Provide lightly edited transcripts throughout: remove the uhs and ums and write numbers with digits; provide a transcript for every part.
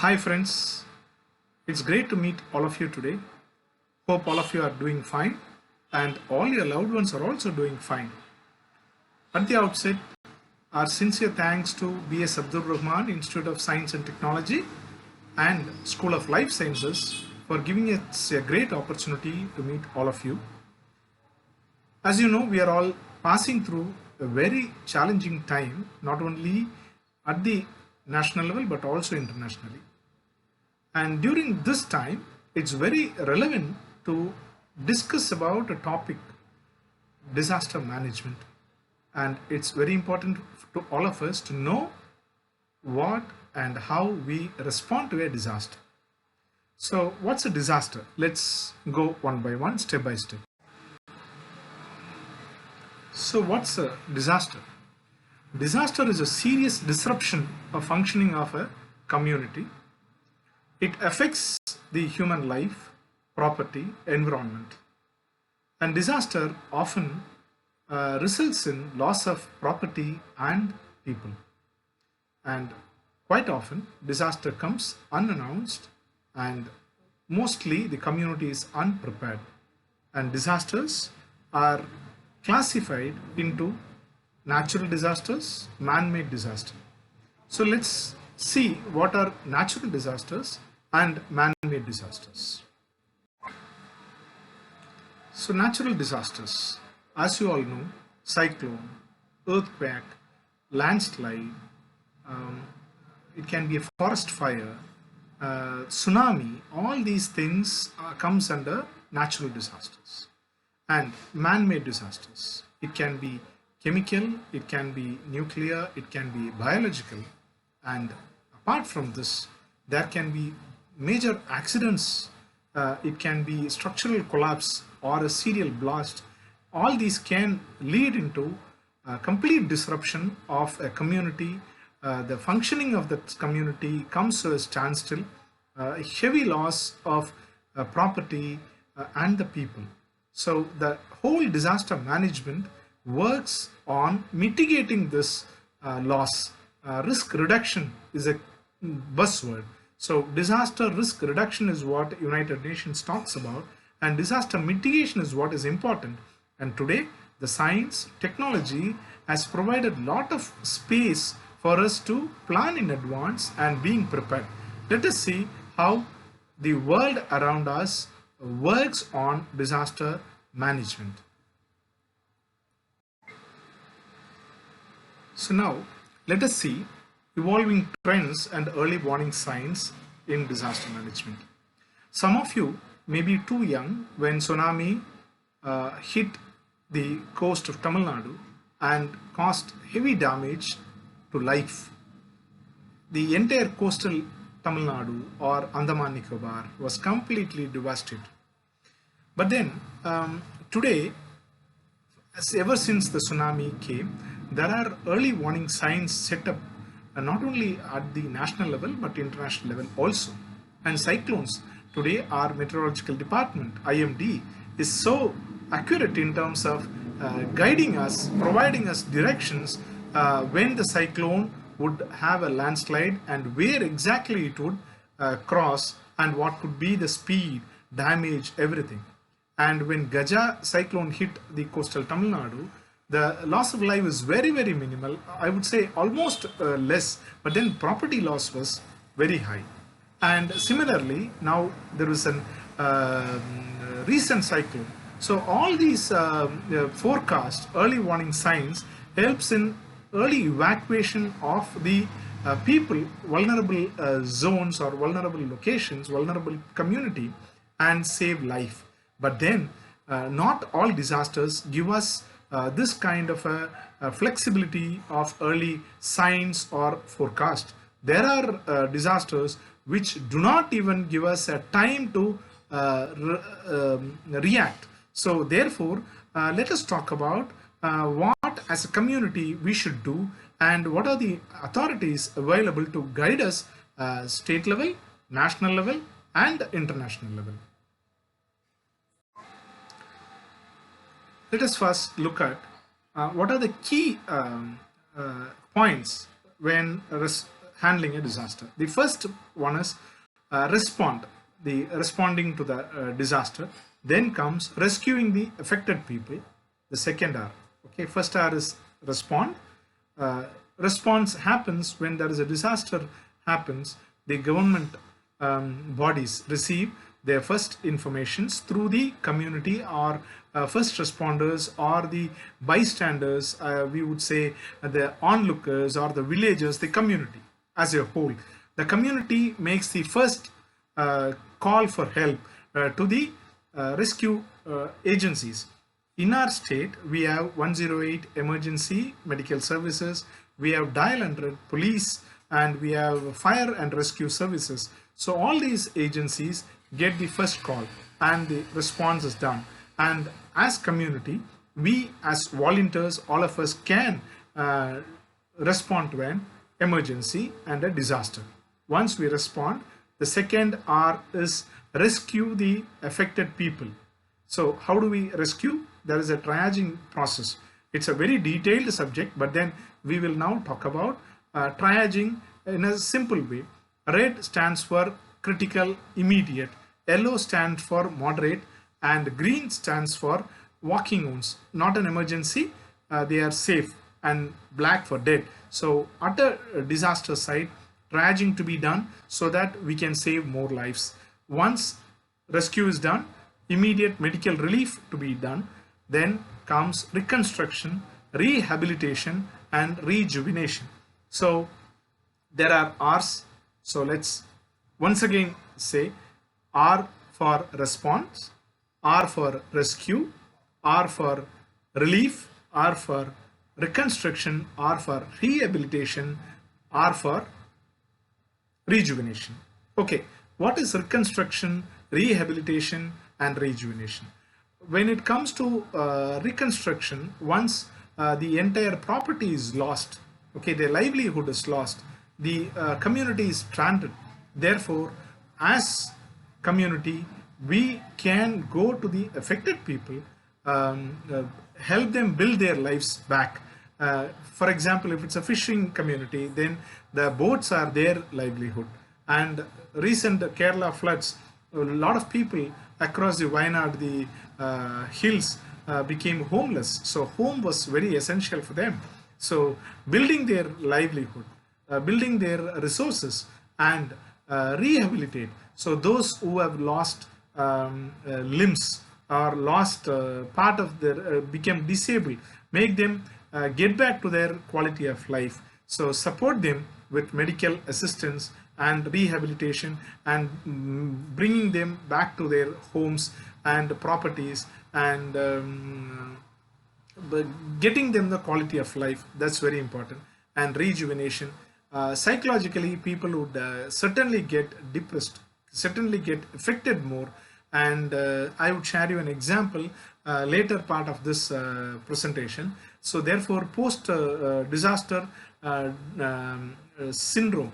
Hi friends, it's great to meet all of you today. Hope all of you are doing fine and all your loved ones are also doing fine. At the outset, our sincere thanks to B.S. Abdur Rahman, Institute of Science and Technology and School of Life Sciences for giving us a great opportunity to meet all of you. As you know, we are all passing through a very challenging time, not only at the national level but also internationally. And during this time, it's very relevant to discuss about a topic, disaster management. And it's very important to all of us to know what and how we respond to a disaster. So what's a disaster? Let's go one by one, step by step. So what's a disaster? Disaster is a serious disruption of functioning of a community. It affects the human life, property, environment. And disaster often results in loss of property and people. And quite often, disaster comes unannounced and mostly the community is unprepared. And disasters are classified into natural disasters, man-made disaster. So let's see what are natural disasters and man-made disasters. So natural disasters, as you all know, cyclone, earthquake, landslide, it can be a forest fire, tsunami, all these things comes under natural disasters. And man-made disasters, it can be chemical, it can be nuclear, it can be biological. And apart from this, there can be major accidents, it can be structural collapse or a serial blast. All these can lead into complete disruption of a community. The functioning of that community comes to a standstill, heavy loss of property and the people. So the whole disaster management works on mitigating this loss. Risk reduction is a buzzword. So disaster risk reduction is what United Nations talks about, and disaster mitigation is what is important. And today the science, technology has provided a lot of space for us to plan in advance and being prepared. Let us see how the world around us works on disaster management. So now let us see evolving trends and early warning signs in disaster management. Some of you may be too young when tsunami hit the coast of Tamil Nadu and caused heavy damage to life. The entire coastal Tamil Nadu or Andaman Nicobar was completely devastated. But then today, ever since the tsunami came, there are early warning signs set up not only at the national level but international level also. And cyclones, today our meteorological department, IMD, is so accurate in terms of guiding us, providing us directions when the cyclone would have a landslide and where exactly it would cross and what could be the speed, damage, everything. And when Gaja cyclone hit the coastal Tamil Nadu, the loss of life is very, very minimal. I would say almost less, but then property loss was very high. And similarly, now there is a recent cyclone. So all these forecast, early warning signs helps in early evacuation of the people, vulnerable zones or vulnerable locations, vulnerable community, and save life. But then not all disasters give us this kind of a flexibility of early signs or forecast. There are disasters which do not even give us a time to react. So therefore, let us talk about what as a community we should do and what are the authorities available to guide us state level, national level and international level. Let us first look at what are the key points when handling a disaster. The first one is responding to the disaster. Then comes rescuing the affected people, the second R. Okay, first R is respond. Response happens when there is a disaster happens. The government bodies receive their first informations through the community or first responders or the bystanders, we would say the onlookers or the villagers, the community as a whole. The community makes the first call for help to the rescue agencies. In our state, we have 108 emergency medical services, we have dial 100 police, and we have fire and rescue services. So all these agencies get the first call and the response is done. And as community, we as volunteers, all of us can respond to an emergency and a disaster. Once we respond, the second R is rescue the affected people. So how do we rescue? There is a triaging process. It's a very detailed subject, but then we will now talk about triaging in a simple way. Red stands for critical, immediate. Yellow stands for moderate, and green stands for walking wounds, not an emergency, they are safe, and black for dead. So at a disaster site, triaging to be done so that we can save more lives. Once rescue is done, immediate medical relief to be done, then comes reconstruction, rehabilitation, and rejuvenation. So there are R's. So let's once again say R for response, R for rescue, R for relief, R for reconstruction, R for rehabilitation, R for rejuvenation. Okay, what is reconstruction, rehabilitation, and rejuvenation? When it comes to reconstruction, once the entire property is lost, okay, their livelihood is lost, the community is stranded. Therefore, as community, we can go to the affected people, help them build their lives back. For example, if it's a fishing community, then the boats are their livelihood. And recent Kerala floods, a lot of people across the Wayanad, the hills, became homeless. So home was very essential for them. So building their livelihood, building their resources, and rehabilitate. So those who have lost limbs or lost part of their become disabled, make them get back to their quality of life. So support them with medical assistance and rehabilitation, and bringing them back to their homes and properties, and getting them the quality of life. That's very important. And rejuvenation, psychologically people would certainly get depressed, certainly get affected more. And I would share you an example later part of this presentation. So therefore, post disaster syndrome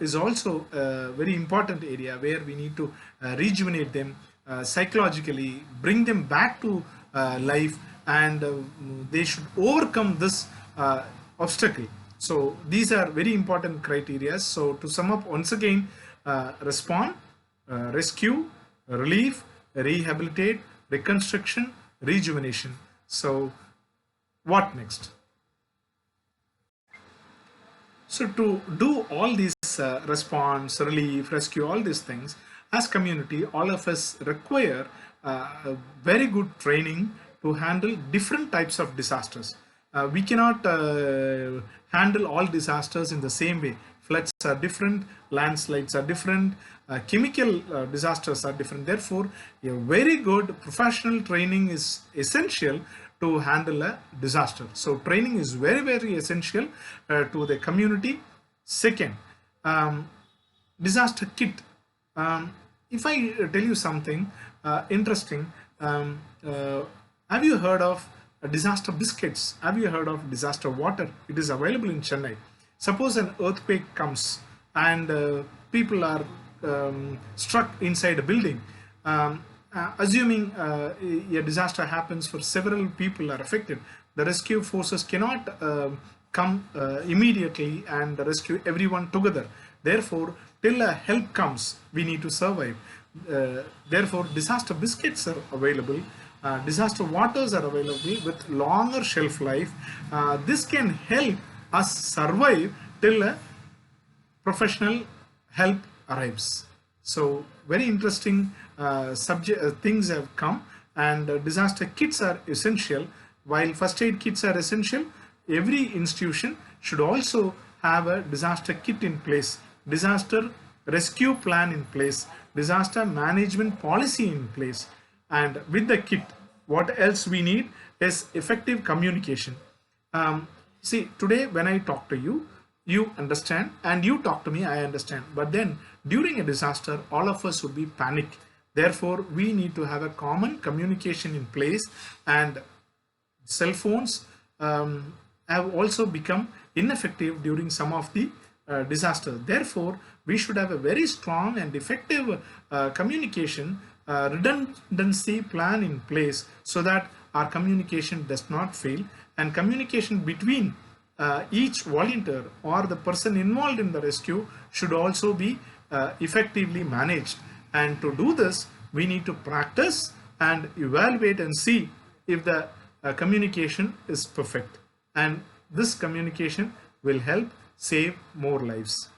is also a very important area where we need to rejuvenate them psychologically, bring them back to life, and they should overcome this obstacle. So these are very important criteria. So to sum up once again, respond, rescue, relief, rehabilitate, reconstruction, rejuvenation. So what next? So to do all these response, relief, rescue, all these things, as community, all of us require very good training to handle different types of disasters. We cannot handle all disasters in the same way. Floods are different, landslides are different, chemical disasters are different. Therefore, a very good professional training is essential to handle a disaster. So training is very, very essential to the community. Second, disaster kit. If I tell you something interesting, have you heard of disaster biscuits? Have you heard of disaster water? It is available in Chennai. Suppose an earthquake comes and people are struck inside a building. Assuming a disaster happens for several people are affected, the rescue forces cannot come immediately and rescue everyone together. Therefore, till a help comes, we need to survive. Therefore, disaster biscuits are available. Disaster waters are available with longer shelf life. This can help us survive till a professional help arrives. So very interesting subject things have come, and disaster kits are essential. While first aid kits are essential, every institution should also have a disaster kit in place, disaster rescue plan in place, disaster management policy in place. And with the kit, what else we need is effective communication. See, today when I talk to you, you understand, and you talk to me, I understand. But then during a disaster, all of us would be panic. Therefore, we need to have a common communication in place, and cell phones have also become ineffective during some of the disasters. Therefore, we should have a very strong and effective communication redundancy plan in place, so that our communication does not fail, and communication between each volunteer or the person involved in the rescue should also be effectively managed. And to do this, we need to practice and evaluate and see if the communication is perfect. And this communication will help save more lives.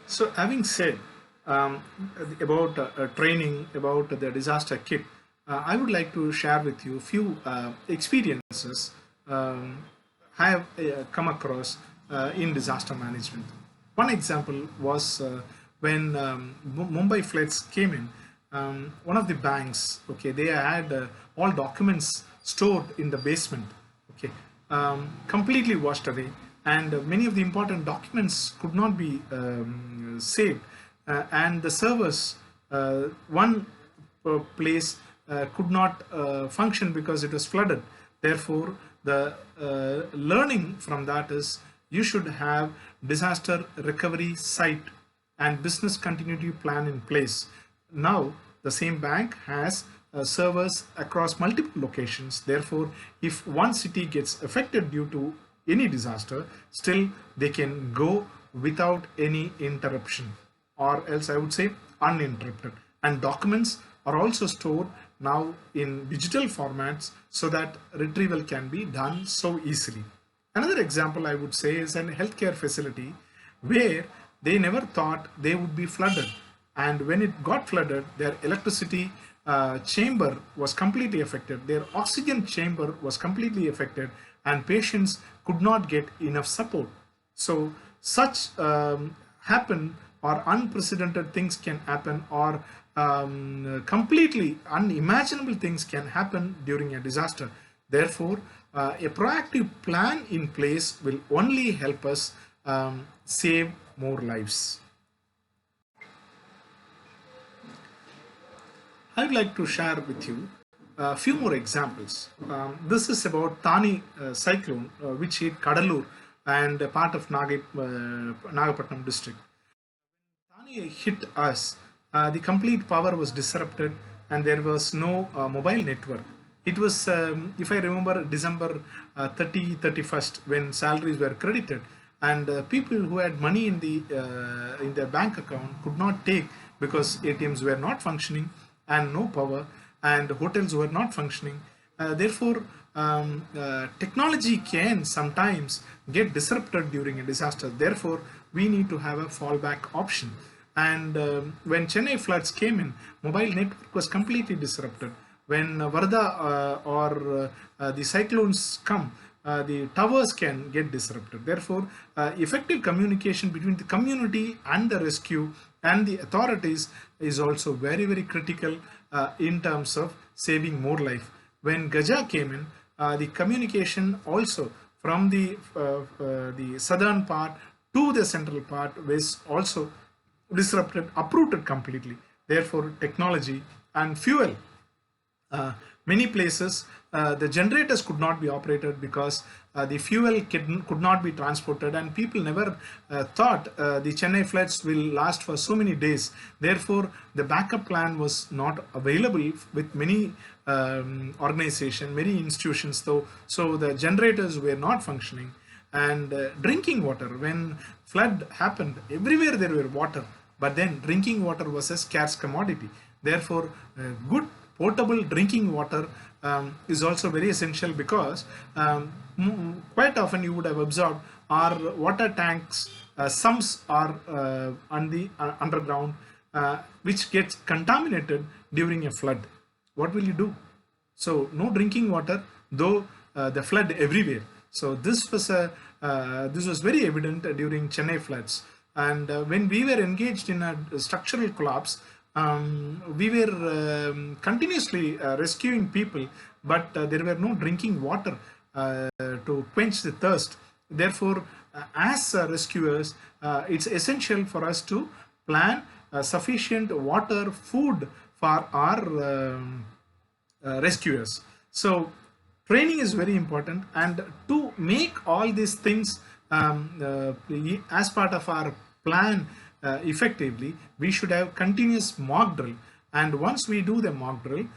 So having said about training, about the disaster kit, I would like to share with you a few experiences I have come across in disaster management. One example was when Mumbai floods came in. One of the banks, okay, they had all documents stored in the basement, okay, completely washed away, and many of the important documents could not be saved, and the servers, one place could not function because it was flooded. Therefore, the learning from that is you should have disaster recovery site and business continuity plan in place. Now, the same bank has servers across multiple locations. Therefore, if one city gets affected due to any disaster, still they can go without any interruption, or else I would say uninterrupted. And documents are also stored now in digital formats, so that retrieval can be done so easily. Another example I would say is a healthcare facility where they never thought they would be flooded, and when it got flooded, their electricity chamber was completely affected, their oxygen chamber was completely affected, and patients could not get enough support. So such happen, or unprecedented things can happen, or completely unimaginable things can happen during a disaster. Therefore, a proactive plan in place will only help us save more lives. I would like to share with you a few more examples. This is about Thani cyclone, which hit Kadalur and a part of Nagapattinam district. Thani hit us, the complete power was disrupted, and there was no mobile network. It was, if I remember, December 31st, when salaries were credited, and people who had money in their bank account could not take, because ATMs were not functioning and no power, and hotels were not functioning. Therefore, technology can sometimes get disrupted during a disaster. Therefore, we need to have a fallback option. And when Chennai floods came in, mobile network was completely disrupted. When Varda or the cyclones come, the towers can get disrupted. Therefore, effective communication between the community and the rescue and the authorities is also very, very critical in terms of saving more life. When Gaja came in, the communication also from the southern part to the central part was also disrupted, uprooted completely. Therefore, technology and fuel Many places the generators could not be operated because the fuel could not be transported, and people never thought the Chennai floods will last for so many days. Therefore, the backup plan was not available with many organizations, many institutions, though. So the generators were not functioning. And drinking water, when flood happened, everywhere there were water, but then drinking water was a scarce commodity. Therefore, good potable drinking water is also very essential, because quite often you would have observed our water tanks, sumps are on the underground, which gets contaminated during a flood. What will you do? So no drinking water, though the flood everywhere. So this was very evident during Chennai floods. And when we were engaged in a structural collapse, we were continuously rescuing people, but there were no drinking water to quench the thirst. Therefore, as rescuers, it's essential for us to plan sufficient water, food for our rescuers. So training is very important, and to make all these things as part of our plan effectively, we should have continuous mock drill. And once we do the mock drill,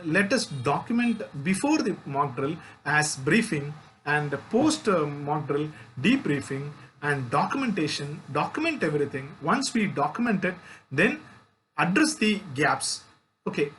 let us document before the mock drill as briefing, and post mock drill debriefing and documentation. Document everything. Once we document it, then address the gaps. Okay,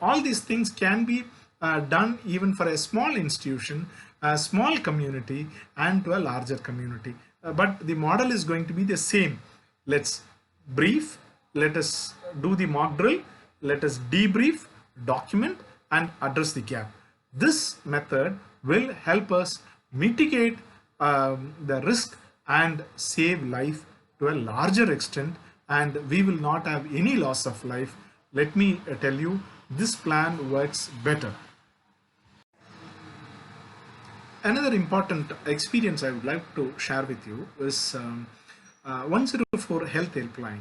all these things can be done even for a small institution, a small community, and to a larger community. But the model is going to be the same. Let's brief, let us do the mock drill, let us debrief, document, and address the gap. This method will help us mitigate the risk and save life to a larger extent, and we will not have any loss of life. Let me tell you, this plan works better. Another important experience I would like to share with you is 104 health helpline.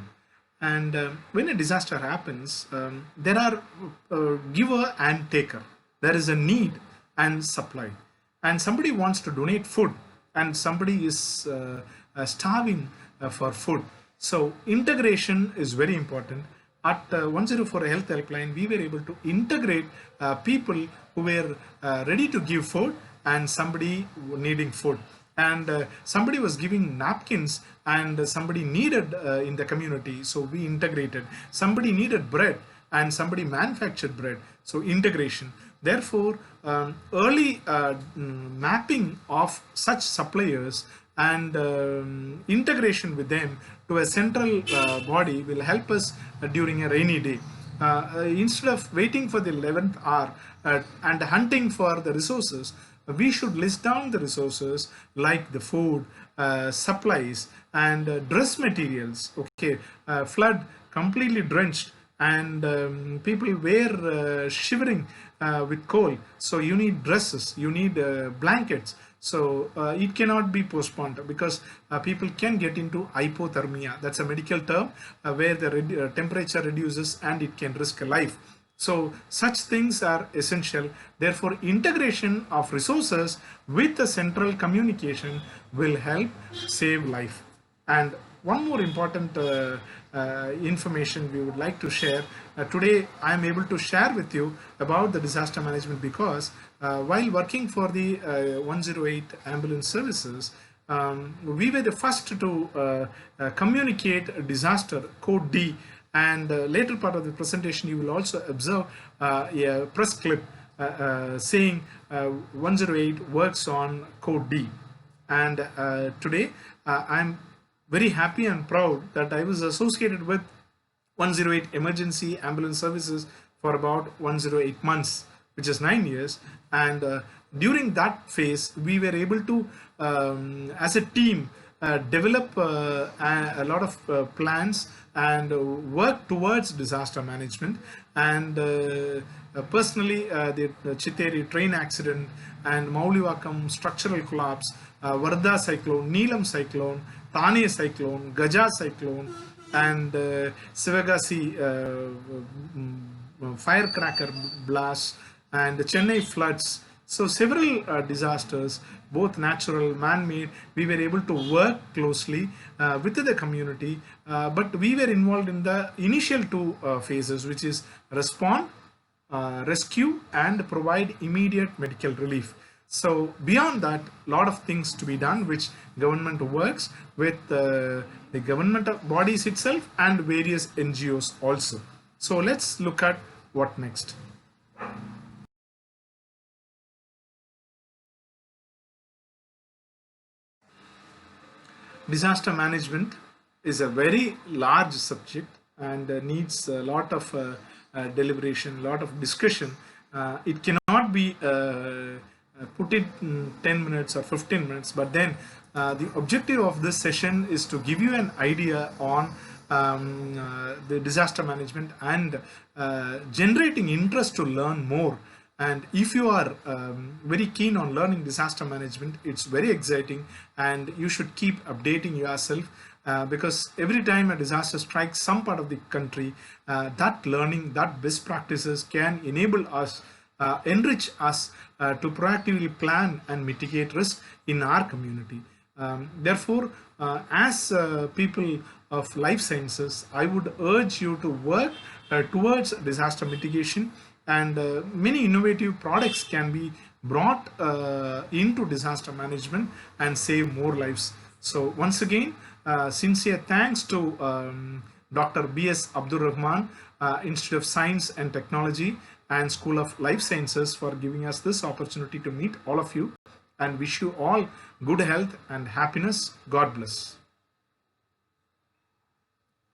And when a disaster happens, there are giver and taker. There is a need and supply, and somebody wants to donate food, and somebody is starving for food. So integration is very important. At 104 health helpline, we were able to integrate people who were ready to give food, and somebody needing food, and somebody was giving napkins, and somebody needed in the community, so we integrated. Somebody needed bread, and somebody manufactured bread, so integration. Therefore, early mapping of such suppliers and integration with them to a central body will help us during a rainy day. Instead of waiting for the 11th hour and hunting for the resources, we should list down the resources like the food, supplies, and dress materials. Okay, flood completely drenched, and people were shivering with cold. So you need dresses, you need blankets. So it cannot be postponed, because people can get into hypothermia. That's a medical term where the temperature reduces and it can risk a life. So such things are essential. Therefore, integration of resources with the central communication will help save life. And one more important information we would like to share. Today, I am able to share with you about the disaster management, because while working for the 108 ambulance services, we were the first to communicate disaster code D. And later part of the presentation, you will also observe a press clip saying 108 works on code D. And today, I'm very happy and proud that I was associated with 108 emergency ambulance services for about 108 months, which is 9 years. And during that phase, we were able to, as a team, develop a lot of plans and work towards disaster management. And personally, the Chiteri train accident and Mauliwakam structural collapse, Varda cyclone, Neelam cyclone, Thane cyclone, Gaja cyclone, and Sivagasi firecracker blast, and the Chennai floods. So several disasters, both natural, man-made, we were able to work closely with the community, but we were involved in the initial two phases, which is respond, rescue, and provide immediate medical relief. So beyond that, lot of things to be done, which government works with the government bodies itself and various NGOs also. So let's look at what next. Disaster management is a very large subject and needs a lot of deliberation, a lot of discussion. It cannot be put it in 10 minutes or 15 minutes, but then the objective of this session is to give you an idea on the disaster management and generating interest to learn more. And if you are very keen on learning disaster management, it's very exciting and you should keep updating yourself because every time a disaster strikes some part of the country, that learning, that best practices can enable us, enrich us to proactively plan and mitigate risk in our community. Therefore, as people of life sciences, I would urge you to work towards disaster mitigation, and many innovative products can be brought into disaster management and save more lives. So once again, sincere thanks to Dr. B.S. Abdur Rahman, Institute of Science and Technology and School of Life Sciences, for giving us this opportunity to meet all of you, and wish you all good health and happiness. God bless.